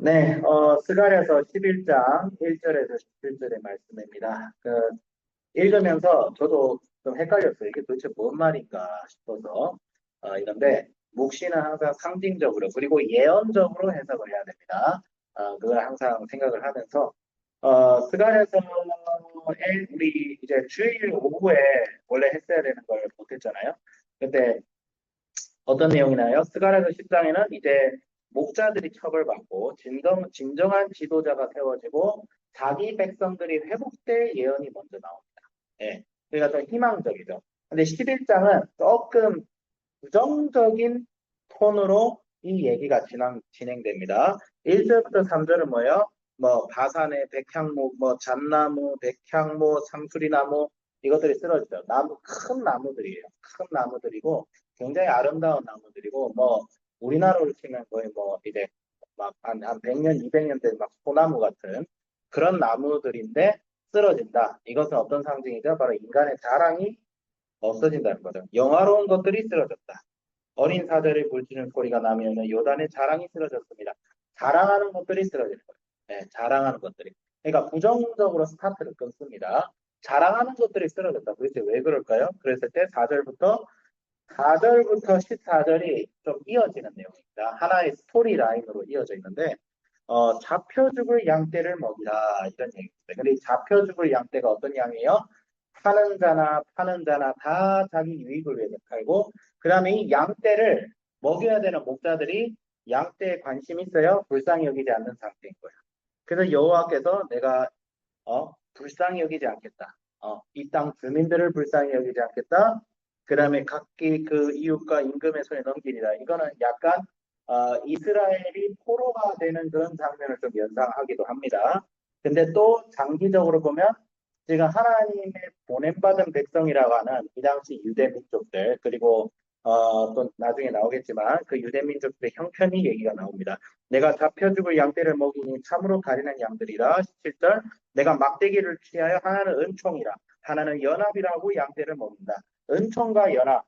네, 스가랴서 11장 1절에서 11절의 말씀입니다. 읽으면서 저도 좀 헷갈렸어요. 이게 도대체 뭔 말인가 싶어서. 이런데, 묵시는 항상 상징적으로, 그리고 예언적으로 해석을 해야 됩니다. 그걸 항상 생각을 하면서, 스가랴서에 우리 이제 주일 오후에 원래 했어야 되는 걸 못했잖아요. 근데 어떤 내용이나요? 스가랴서 10장에는 이제 목자들이 처벌받고 진정한 지도자가 세워지고 자기 백성들이 회복될 예언이 먼저 나옵니다. 예. 그러니까 더 희망적이죠. 근데 11장은 조금 부정적인 톤으로 이 얘기가 진행됩니다. 1절부터 3절은 뭐예요? 뭐 바산의 백향목, 뭐 잣나무, 백향목, 상수리나무 이것들이 쓰러지죠. 큰 나무들이에요. 큰 나무들이고 굉장히 아름다운 나무들이고 뭐 우리나라로 치면 거의 뭐 이제 막 한 100년, 200년 된 막 소나무 같은 그런 나무들인데 쓰러진다. 이것은 어떤 상징이죠? 바로 인간의 자랑이 없어진다는 거죠. 영화로운 것들이 쓰러졌다. 어린 사자를 물지는 소리가 나면 요단의 자랑이 쓰러졌습니다. 자랑하는 것들이 쓰러지는 거예요. 네, 자랑하는 것들이. 그러니까 부정적으로 스타트를 끊습니다. 자랑하는 것들이 쓰러졌다. 도대체 왜 그럴까요? 그랬을 때 4절부터 14절이 좀 이어지는 내용입니다. 하나의 스토리 라인으로 이어져 있는데, 잡혀 죽을 양떼를 먹이라 이런 얘기입니다. 근데 이 잡혀 죽을 양떼가 어떤 양이에요? 사는 자나 파는 자나 다 자기 유익을 위해서 팔고 그 다음에 이 양떼를 먹여야 되는 목자들이 양떼에 관심 있어요? 불쌍히 여기지 않는 상태인 거예요. 그래서 여호와께서 내가 불쌍히 여기지 않겠다. 이 땅 주민들을 불쌍히 여기지 않겠다. 그 다음에 각기 그 이웃과 임금의 손에 넘기리라. 이거는 약간 이스라엘이 포로가 되는 그런 장면을 좀 연상하기도 합니다. 근데 또 장기적으로 보면 지금 하나님의 보냄받은 백성이라고 하는 이 당시 유대 민족들 그리고 또 나중에 나오겠지만 그 유대 민족들의 형편이 얘기가 나옵니다. 내가 잡혀 죽을 양떼를 먹이니 참으로 가련한 양들이라. 17절 내가 막대기를 취하여 하나는 은총이라 하나는 연합이라고 양떼를 먹는다. 은총과 연합.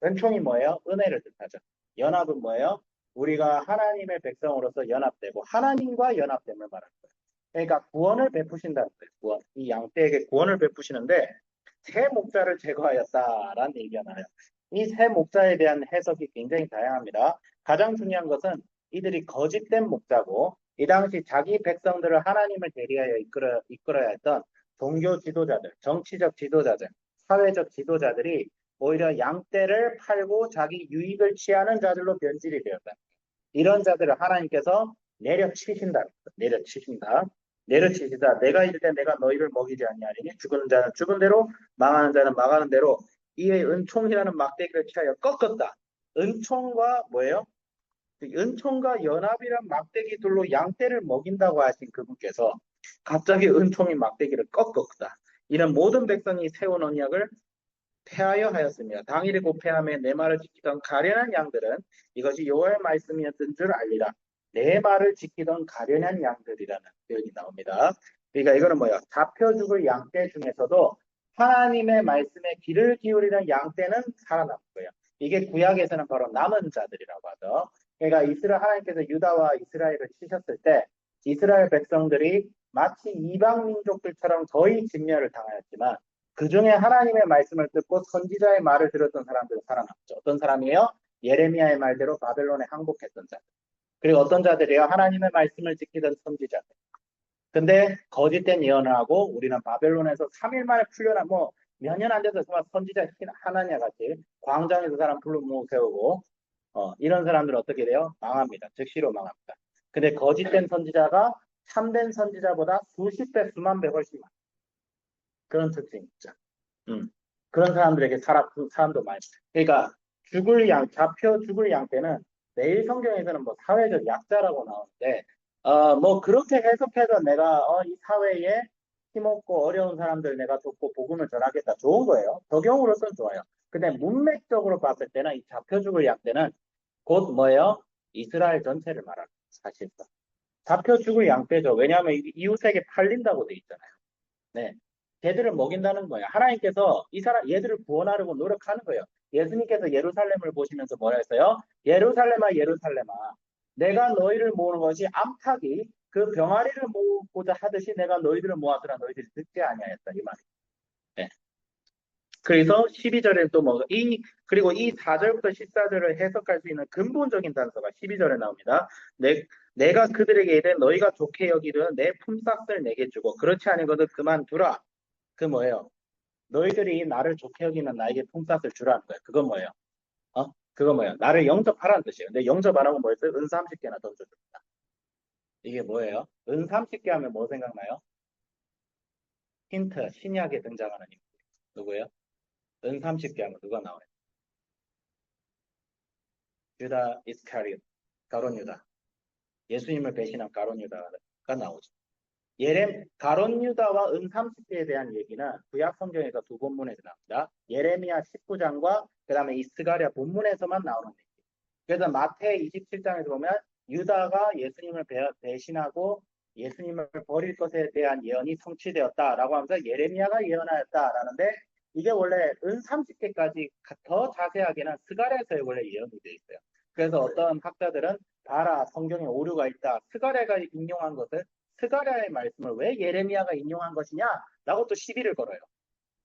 은총이 뭐예요? 은혜를 뜻하죠. 연합은 뭐예요? 우리가 하나님의 백성으로서 연합되고 하나님과 연합됨을 말하는 거예요. 그러니까 구원을 베푸신다는 거예요. 구원. 이 양떼에게 구원을 베푸시는데 새 목자를 제거하였다라는 얘기가 나와요. 이 새 목자에 대한 해석이 굉장히 다양합니다. 가장 중요한 것은 이들이 거짓된 목자고 이 당시 자기 백성들을 하나님을 대리하여 이끌어야 했던 종교 지도자들, 정치적 지도자들, 사회적 지도자들이 오히려 양떼를 팔고 자기 유익을 취하는 자들로 변질이 되었다. 이런 자들을 하나님께서 내려치신다. 내려치신다. 내려치시다. 내가 이를 때 내가 너희를 먹이지 아니하리니 죽은 자는 죽은 대로 망하는 자는 망하는 대로 이의 은총이라는 막대기를 취하여 꺾었다. 은총과 뭐예요? 은총과 연합이란 막대기들로 양떼를 먹인다고 하신 그분께서 갑자기 은총이 막대기를 꺾었다. 이는 모든 백성이 세운 언약을 폐하여 하였으며 당일에 곧 폐함에 내 말을 지키던 가련한 양들은 이것이 여호와의 말씀이었던 줄 알리라. 내 말을 지키던 가련한 양들이라는 표현이 나옵니다. 그러니까 이거는 뭐야? 잡혀 죽을 양떼 중에서도 하나님의 말씀에 귀를 기울이는 양떼는 살아남은 거예요. 이게 구약에서는 바로 남은 자들이라고 하죠. 그러니까 하나님께서 유다와 이스라엘을 치셨을 때 이스라엘 백성들이 마치 이방 민족들처럼 거의 진멸을 당하였지만 그 중에 하나님의 말씀을 듣고 선지자의 말을 들었던 사람들은 살아남죠. 어떤 사람이에요? 예레미야의 말대로 바벨론에 항복했던 자들. 그리고 어떤 자들이에요? 하나님의 말씀을 지키던 선지자들. 근데 거짓된 예언을 하고 우리는 바벨론에서 3일 만에 풀려나 뭐 몇 년 안 돼서 정말 선지자 하나냐 같이 광장에서 사람 불러 모으고 세우고 이런 사람들은 어떻게 돼요? 망합니다. 즉시로 망합니다. 근데 거짓된 선지자가 참된 선지자보다 수십 배, 수만 배 훨씬 많아요. 그런 특징이 있죠. 그런 사람들에게 사람도 많이. 그러니까 잡혀 죽을 양떼는 매일 성경에서는 뭐 사회적 약자라고 나오는데, 뭐 그렇게 해석해서 내가 이 사회에 힘없고 어려운 사람들 내가 돕고 복음을 전하겠다. 좋은 거예요. 적용으로서는 좋아요. 근데 문맥적으로 봤을 때는 이 잡혀 죽을 양떼는 곧 뭐예요? 이스라엘 전체를 말하는 거예요, 사실상. 잡혀 죽을 양떼죠. 왜냐하면 이웃에게 팔린다고 돼 있잖아요. 네. 걔들을 먹인다는 거예요. 하나님께서 얘들을 구원하려고 노력하는 거예요. 예수님께서 예루살렘을 보시면서 뭐라 했어요? 예루살렘아, 예루살렘아. 내가 너희를 모으는 것이 암탉이 그 병아리를 모으고자 하듯이 내가 너희들을 모아서라 너희들이 듣지 아니하였다 이 말이에요. 예. 그래서 12절에 또 그리고 이 4절부터 14절을 해석할 수 있는 근본적인 단서가 12절에 나옵니다. 내가 그들에게 이르되 너희가 좋게 여기든 내 품삯을 내게 주고 그렇지 아니거든 그만두라. 그 뭐예요? 너희들이 나를 좋게 여기면 나에게 품삯을 주라는 거예요. 그건 뭐예요? 그거 뭐예요? 나를 영접하라는 뜻이에요. 근데 영접 안 하고 뭐였어요? 은 30개나 던져줍니다. 이게 뭐예요? 은 30개 하면 뭐 생각나요? 힌트, 신약에 등장하는 인물. 누구예요? 은 30개 하면 누가 나와요? 유다 이스카리ot, 가론 유다. 예수님을 배신한 가론 유다가 나오죠. 가론 유다와 은 30개에 대한 얘기는 구약 성경에서 두 본문에서 나옵니다. 예레미야 19장과 그 다음에 이스가랴 본문에서만 나오는 얘기. 그래서 마태 27장에서 보면 유다가 예수님을 배신하고 예수님을 버릴 것에 대한 예언이 성취되었다라고 하면서 예레미야가 예언하였다라는데 이게 원래 은 30개까지 더 자세하게는 스가랴서에 원래 예언이 되어 있어요. 그래서 어떤 학자들은 봐라 성경에 오류가 있다. 스가랴가 인용한 것을 스가랴의 말씀을 왜 예레미야가 인용한 것이냐라고 또 시비를 걸어요.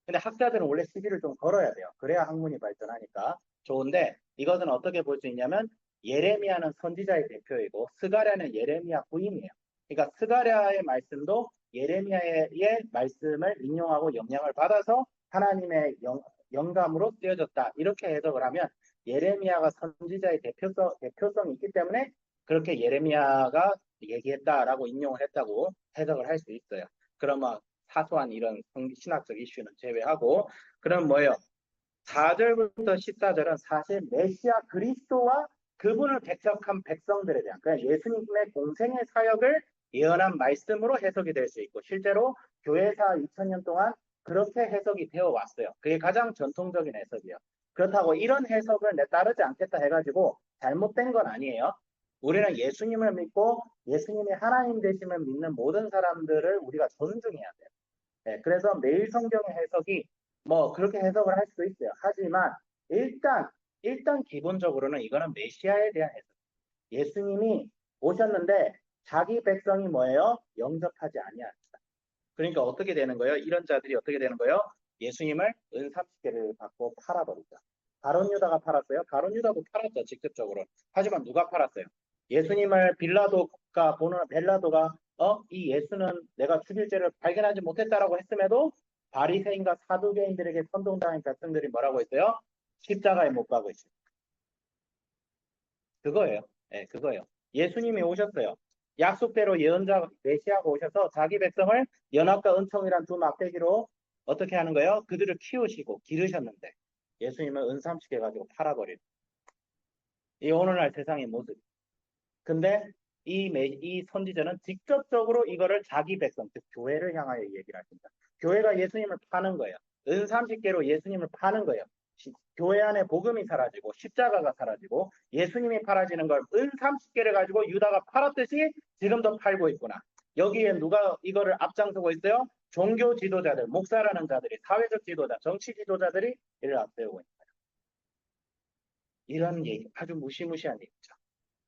근데 학자들은 원래 시비를 좀 걸어야 돼요. 그래야 학문이 발전하니까 좋은데 이것은 어떻게 볼 수 있냐면 예레미야는 선지자의 대표이고 스가랴는 예레미야 부인이에요. 그러니까 스가랴의 말씀도 예레미야의 말씀을 인용하고 영향을 받아서 하나님의 영감으로 쓰여졌다. 이렇게 해석을 하면 예레미야가 선지자의 대표성이 있기 때문에 그렇게 예레미야가 얘기했다라고 인용을 했다고 해석을 할 수 있어요. 그러면 사소한 이런 신학적 이슈는 제외하고 그럼 뭐예요? 4절부터 14절은 사실 메시아 그리스도와 그분을 배척한 백성들에 대한 그러니까 예수님의 공생의 사역을 예언한 말씀으로 해석이 될 수 있고 실제로 교회사 2000년 동안 그렇게 해석이 되어 왔어요. 그게 가장 전통적인 해석이에요. 그렇다고 이런 해석을 내 따르지 않겠다 해가지고 잘못된 건 아니에요. 우리는 예수님을 믿고 예수님이 하나님 되심을 믿는 모든 사람들을 우리가 존중해야 돼요. 네, 그래서 매일 성경의 해석이 뭐 그렇게 해석을 할 수도 있어요. 하지만 일단 기본적으로는 이거는 메시아에 대한 해석. 예수님이 오셨는데 자기 백성이 뭐예요? 영접하지 아니합니다. 그러니까 어떻게 되는 거예요? 이런 자들이 어떻게 되는 거예요? 예수님을 은 30개를 받고 팔아버리죠. 가룟 유다가 팔았어요. 가룟 유다도 팔았죠, 직접적으로. 하지만 누가 팔았어요? 예수님을 벨라도가 이 예수는 내가 죽일 죄를 발견하지 못했다라고 했음에도 바리새인과 사두개인들에게 선동당한 백성들이 뭐라고 했어요? 십자가에 못 박고 있어요. 그거예요. 네, 그거예요. 예수님이 오셨어요. 약속대로 예언자 메시아가 오셔서 자기 백성을 연합과 은총이란 두 막대기로 어떻게 하는 거예요? 그들을 키우시고 기르셨는데 예수님은 은 30개 가지고 팔아버리는 이 오늘날 세상의 모습. 근데 이 선지자는 직접적으로 이거를 자기 백성, 즉 교회를 향하여 얘기를 하십니다. 교회가 예수님을 파는 거예요. 은 30개로 예수님을 파는 거예요. 교회 안에 복음이 사라지고 십자가가 사라지고 예수님이 팔아지는 걸 은 30개를 가지고 유다가 팔았듯이 지금도 팔고 있구나. 여기에 누가 이거를 앞장서고 있어요? 종교 지도자들, 목사라는 자들이, 사회적 지도자, 정치 지도자들이 이를 앞세우고 있는 거예요. 이런 얘기, 아주 무시무시한 얘기죠.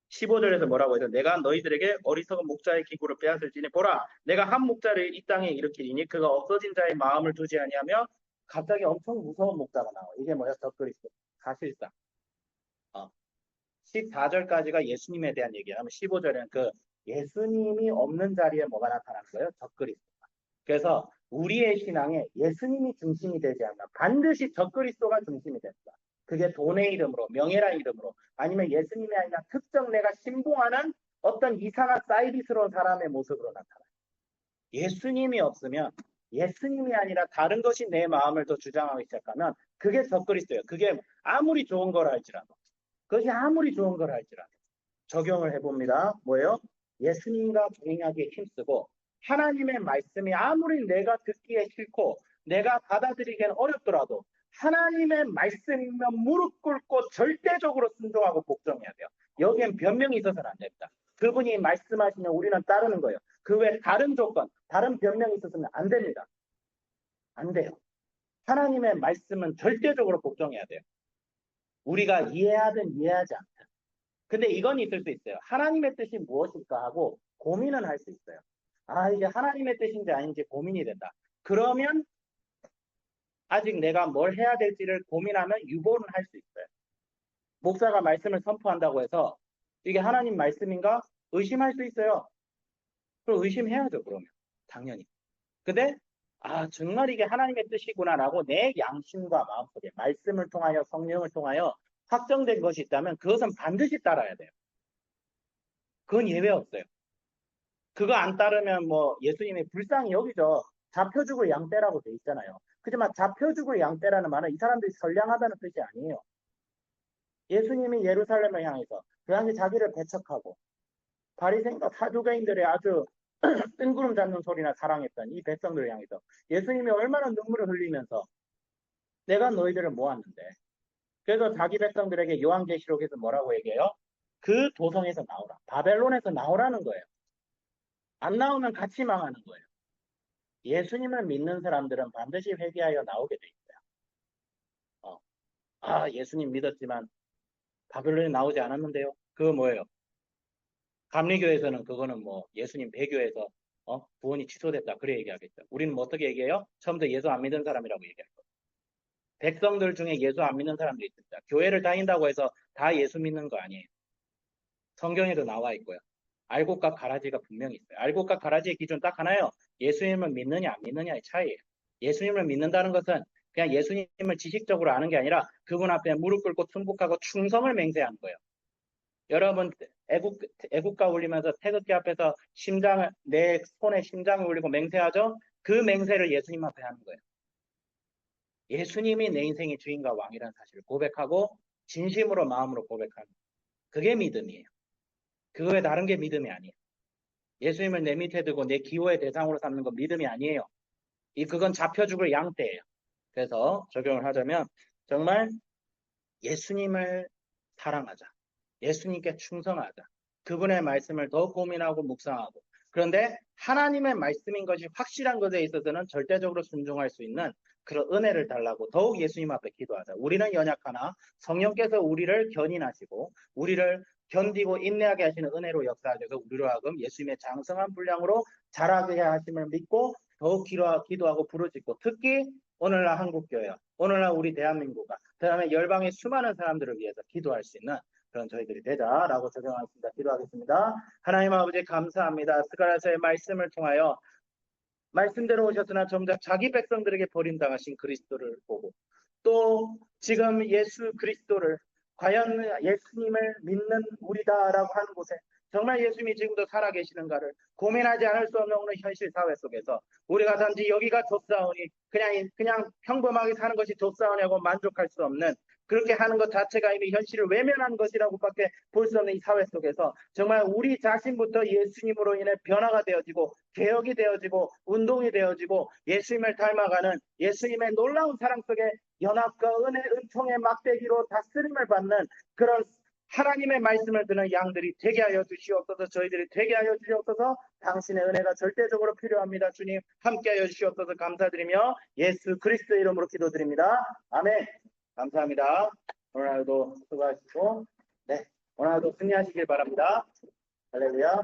15절에서 뭐라고 해서 내가 너희들에게 어리석은 목자의 기구를 빼앗을지니 보라 내가 한 목자를 이 땅에 일으키리니 그가 없어진 자의 마음을 두지 아니하며 갑자기 엄청 무서운 목자가 나와. 이게 뭐야? 적그리스도. 사실상 14절까지가 예수님에 대한 얘기하면 15절에는 그 예수님이 없는 자리에 뭐가 나타나는 거예요? 적그리스도. 그래서 우리의 신앙에 예수님이 중심이 되지 않나 반드시 적그리스도가 중심이 됩니다. 그게 돈의 이름으로 명예라는 이름으로 아니면 예수님이 아니라 특정 내가 신봉하는 어떤 이상한 사이비스러운 사람의 모습으로 나타나요. 예수님이 없으면 예수님이 아니라 다른 것이 내 마음을 더 주장하기 시작하면 그게 적그리스도예요. 그게 아무리 좋은 걸 할지라도 그것이 아무리 좋은 걸 할지라도 적용을 해봅니다. 뭐예요? 예수님과 동행하기에 힘쓰고 하나님의 말씀이 아무리 내가 듣기에 싫고 내가 받아들이기엔 어렵더라도 하나님의 말씀이면 무릎 꿇고 절대적으로 순종하고 복종해야 돼요. 여기엔 변명이 있어서는 안 됩니다. 그분이 말씀하시면 우리는 따르는 거예요. 그 외에 다른 조건, 다른 변명이 있어서는 안 됩니다. 안 돼요. 하나님의 말씀은 절대적으로 복종해야 돼요. 우리가 이해하든 이해하지 않든. 근데 이건 있을 수 있어요. 하나님의 뜻이 무엇일까 하고 고민은 할 수 있어요. 아, 이게 하나님의 뜻인지 아닌지 고민이 된다. 그러면 아직 내가 뭘 해야 될지를 고민하면 유보는 할 수 있어요. 목사가 말씀을 선포한다고 해서 이게 하나님 말씀인가? 의심할 수 있어요. 그럼 의심해야죠, 그러면. 당연히. 근데, 아, 정말 이게 하나님의 뜻이구나라고 내 양심과 마음속에 말씀을 통하여 성령을 통하여 확정된 것이 있다면 그것은 반드시 따라야 돼요. 그건 예외 없어요. 그거 안 따르면 뭐 예수님이 불쌍히 여기죠. 잡혀 죽을 양떼라고 돼 있잖아요. 그지만 잡혀 죽을 양떼라는 말은 이 사람들이 선량하다는 뜻이 아니에요. 예수님이 예루살렘을 향해서 그 당시 자기를 배척하고 바리새인과 사두개인들의 아주 뜬구름 잡는 소리나 사랑했던 이 백성들을 향해서 예수님이 얼마나 눈물을 흘리면서 내가 너희들을 모았는데 그래서 자기 백성들에게 요한계시록에서 뭐라고 얘기해요? 그 도성에서 나오라. 바벨론에서 나오라는 거예요. 안 나오면 같이 망하는 거예요. 예수님을 믿는 사람들은 반드시 회개하여 나오게 돼 있어요. 예수님 믿었지만 바벨론에 나오지 않았는데요. 그거 뭐예요? 감리교에서는 그거는 뭐 예수님 배교에서 구원이 취소됐다. 그래 얘기하겠죠. 우리는 뭐 어떻게 얘기해요? 처음부터 예수 안 믿는 사람이라고 얘기할 거예요. 백성들 중에 예수 안 믿는 사람들이 있습니다. 교회를 다닌다고 해서 다 예수 믿는 거 아니에요. 성경에도 나와 있고요. 알곡과 가라지가 분명히 있어요. 알곡과 가라지의 기준 딱 하나예요. 예수님을 믿느냐 안 믿느냐의 차이예요. 예수님을 믿는다는 것은 그냥 예수님을 지식적으로 아는 게 아니라 그분 앞에 무릎 꿇고 순복하고 충성을 맹세하는 거예요. 여러분 애국가 울리면서 태극기 앞에서 내 손에 심장을 울리고 맹세하죠. 그 맹세를 예수님 앞에 하는 거예요. 예수님이 내 인생의 주인과 왕이라는 사실을 고백하고 진심으로 마음으로 고백하는 그게 믿음이에요. 그거에 다른 게 믿음이 아니에요. 예수님을 내 밑에 두고 내 기호의 대상으로 삼는 건 믿음이 아니에요. 그건 잡혀 죽을 양떼예요. 그래서 적용을 하자면 정말 예수님을 사랑하자. 예수님께 충성하자. 그분의 말씀을 더 고민하고 묵상하고. 그런데 하나님의 말씀인 것이 확실한 것에 있어서는 절대적으로 순종할 수 있는 그런 은혜를 달라고 더욱 예수님 앞에 기도하자. 우리는 연약하나 성령께서 우리를 견인하시고 우리를 견디고 인내하게 하시는 은혜로 역사하셔서 우리로 하여금 예수님의 장성한 분량으로 자라게 하심을 믿고 더욱 기도하고 부르짖고 특히 오늘날 한국교회와 오늘날 우리 대한민국과 그다음에 열방의 수많은 사람들을 위해서 기도할 수 있는 그런 저희들이 되자라고 적용하겠습니다. 기도하겠습니다. 하나님 아버지 감사합니다. 스가랴서의 말씀을 통하여 말씀대로 오셨으나 정작 자기 백성들에게 버림당하신 그리스도를 보고 또 지금 예수 그리스도를 과연 예수님을 믿는 우리다라고 하는 곳에 정말 예수님이 지금도 살아계시는가를 고민하지 않을 수 없는 오늘 현실 사회 속에서 우리가 단지 여기가 좋사오니 그냥 평범하게 사는 것이 좋사오냐고 만족할 수 없는 그렇게 하는 것 자체가 이미 현실을 외면하는 것이라고밖에 볼 수 없는 이 사회 속에서 정말 우리 자신부터 예수님으로 인해 변화가 되어지고 개혁이 되어지고 운동이 되어지고 예수님을 닮아가는 예수님의 놀라운 사랑 속에 연합과 은총의 막대기로 다스림을 받는 그런 하나님의 말씀을 듣는 양들이 되게 하여 주시옵소서. 저희들이 되게 하여 주시옵소서. 당신의 은혜가 절대적으로 필요합니다. 주님 함께 하여 주시옵소서. 감사드리며 예수 그리스도의 이름으로 기도드립니다. 아멘. 감사합니다. 오늘 하루도 수고하시고 오늘 하루도 승리하시길 바랍니다. 할렐루야.